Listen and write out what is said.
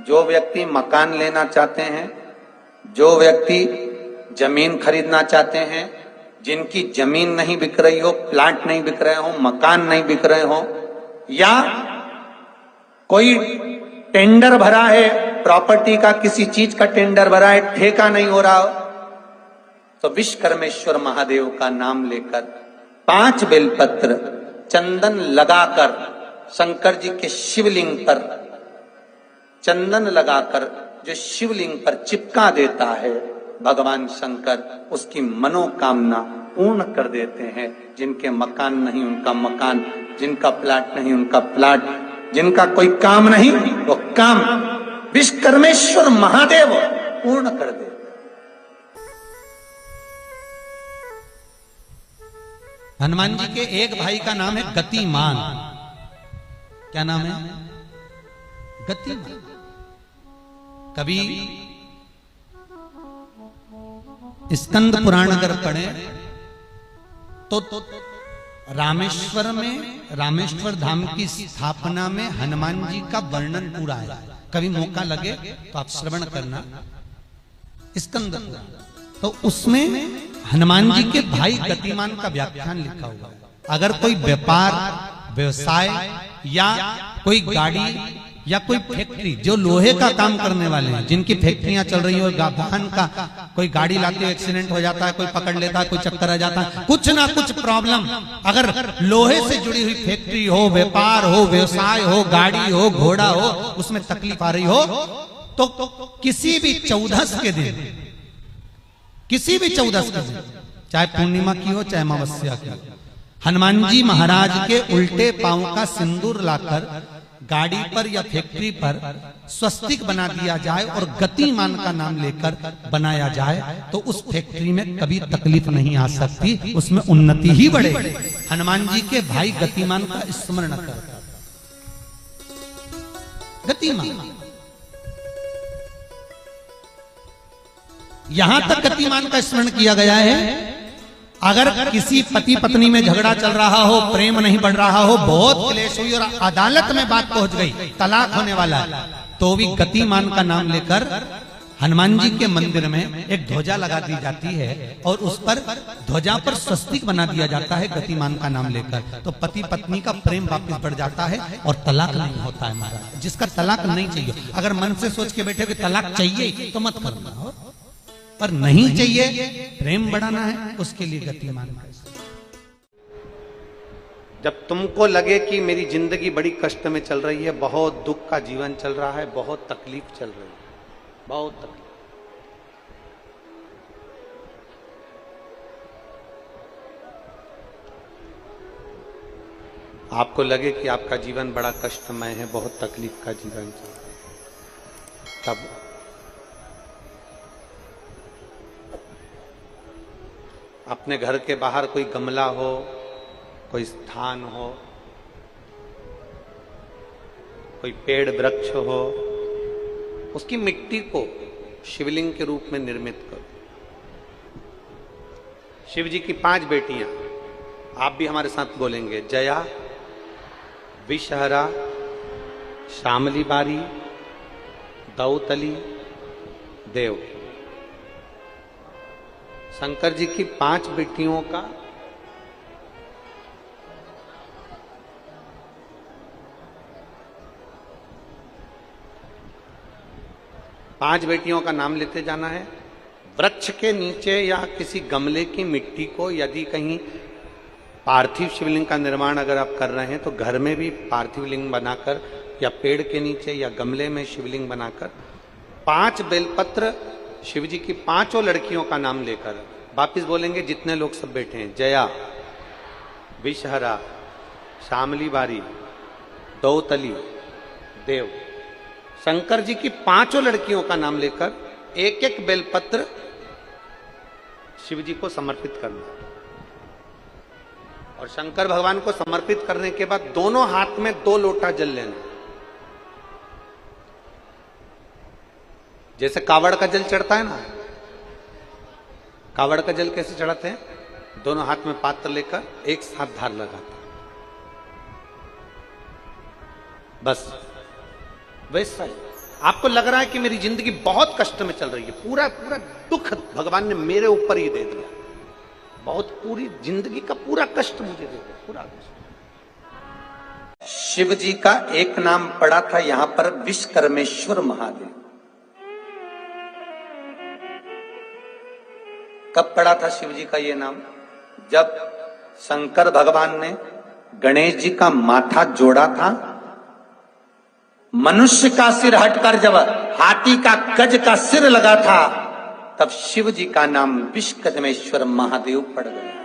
जो व्यक्ति मकान लेना चाहते हैं, जो व्यक्ति जमीन खरीदना चाहते हैं, जिनकी जमीन नहीं बिक रही हो, प्लाट नहीं बिक रहे हो, मकान नहीं बिक रहे हो, या कोई टेंडर भरा है प्रॉपर्टी का, किसी चीज का टेंडर भरा है, ठेका नहीं हो रहा हो, तो विश्वकर्मेश्वर महादेव का नाम लेकर 5 बेलपत्र चंदन लगाकर शंकर जी के शिवलिंग पर चंदन लगाकर जो शिवलिंग पर चिपका देता है भगवान शंकर, उसकी मनोकामना पूर्ण कर देते हैं। जिनके मकान नहीं उनका मकान, जिनका प्लाट नहीं उनका प्लाट, जिनका कोई काम नहीं वो काम विश्वकर्मेश्वर महादेव पूर्ण कर देते। हनुमान जी के एक भाई का नाम है गतिमान। क्या नाम है? गतिमान। कभी स्कंद पुराण अगर पढ़े तो रामेश्वर धाम की स्थापना में हनुमान जी का वर्णन पूरा है। कभी मौका लगे तो आप श्रवण करना स्कंद पुराण, तो उसमें हनुमान जी के भाई गतिमान का व्याख्यान लिखा हुआ है। अगर कोई व्यापार व्यवसाय या कोई गाड़ी या कोई फैक्ट्री, जो लोहे का काम करने वाले हैं, जिनकी फैक्ट्रियां चल रही हो, वाहन का कोई गाड़ी लाते हो एक्सीडेंट हो जाता है, कोई पकड़ लेता है, कोई चक्कर आ जाता है, कुछ ना कुछ प्रॉब्लम, अगर लोहे से जुड़ी हुई फैक्ट्री हो, व्यापार हो, व्यवसाय हो, गाड़ी हो, घोड़ा हो, उसमें तकलीफ आ रही हो, तो किसी भी 14 के दिन, किसी भी 14 के दिन, चाहे पूर्णिमा की हो चाहे अमावस्या की, हनुमान जी महाराज के उल्टे पांव का सिंदूर लाकर गाड़ी पर या फैक्ट्री पर स्वस्तिक बना दिया जाए और गतिमान का नाम लेकर बनाया जाए, तो उस फैक्ट्री में कभी तकलीफ नहीं आ सकती, उसमें उन्नति ही बढ़ेगी। हनुमान जी के भाई गतिमान का स्मरण कर, गतिमान, यहां तक गतिमान का स्मरण किया गया है। अगर किसी पति पत्नी में झगड़ा चल रहा हो, प्रेम नहीं बढ़ रहा हो, बहुत क्लेश हुई और अदालत में बात पहुंच गई, तलाक होने वाला है, तो भी गतिमान का नाम लेकर हनुमान जी के मंदिर में एक ध्वजा लगा दी जाती है और उस पर ध्वजा पर स्वस्तिक बना दिया जाता है गतिमान का नाम लेकर, तो पति पत्नी का प्रेम वापस बढ़ जाता है और तलाक नहीं होता है। महाराज, जिसका तलाक नहीं चाहिए, अगर मन से सोच के बैठे कि तलाक चाहिए तो मत करना, पर नहीं चाहिए, प्रेम बढ़ाना है, उसके लिए गतिमान। जब तुमको लगे कि मेरी जिंदगी बड़ी कष्ट में चल रही है, बहुत दुख का जीवन चल रहा है, बहुत तकलीफ चल रही है, बहुत तकलीफ, आपको लगे कि आपका जीवन बड़ा कष्टमय है, बहुत तकलीफ का जीवन चल रहा है, तब अपने घर के बाहर कोई गमला हो, कोई स्थान हो, कोई पेड़ वृक्ष हो, उसकी मिट्टी को शिवलिंग के रूप में निर्मित करो। शिव जी की 5 बेटियां, आप भी हमारे साथ बोलेंगे, जया, विषहरा, श्यामली बारी, दौतली, देव। शंकर जी की 5 बेटियों का पांच बेटियों का नाम लेते जाना है। वृक्ष के नीचे या किसी गमले की मिट्टी को, यदि कहीं पार्थिव शिवलिंग का निर्माण अगर आप कर रहे हैं तो घर में भी पार्थिव लिंग बनाकर या पेड़ के नीचे या गमले में शिवलिंग बनाकर 5 बेलपत्र शिव जी की 5 लड़कियों का नाम लेकर वापिस बोलेंगे, जितने लोग सब बैठे हैं, जया, विषहरा, श्यामली बारी, दौतली, देव, शंकर जी की 5 लड़कियों का नाम लेकर एक एक बेलपत्र शिव जी को समर्पित करना। और शंकर भगवान को समर्पित करने के बाद दोनों हाथ में 2 लोटा जल लेना। जैसे कावड़ का जल चढ़ता है ना, कावड़ का जल कैसे चढ़ाते हैं? दोनों हाथ में पात्र लेकर एक साथ धार लगाते हैं, बस वैसा ही। आपको लग रहा है कि मेरी जिंदगी बहुत कष्ट में चल रही है, पूरा पूरा दुख भगवान ने मेरे ऊपर ही दे दिया, बहुत पूरी जिंदगी का पूरा कष्ट मुझे दे दिया, पूरा कष्ट। शिव जी का एक नाम पड़ा था यहां पर, विश्वकर्मेश्वर महादेव। कब पड़ा था शिव जी का ये नाम? जब शंकर भगवान ने गणेश जी का माथा जोड़ा था, मनुष्य का सिर हटकर जब हाथी का गज का सिर लगा था, तब शिव जी का नाम विश्वकर्मेश्वर महादेव पड़ गया।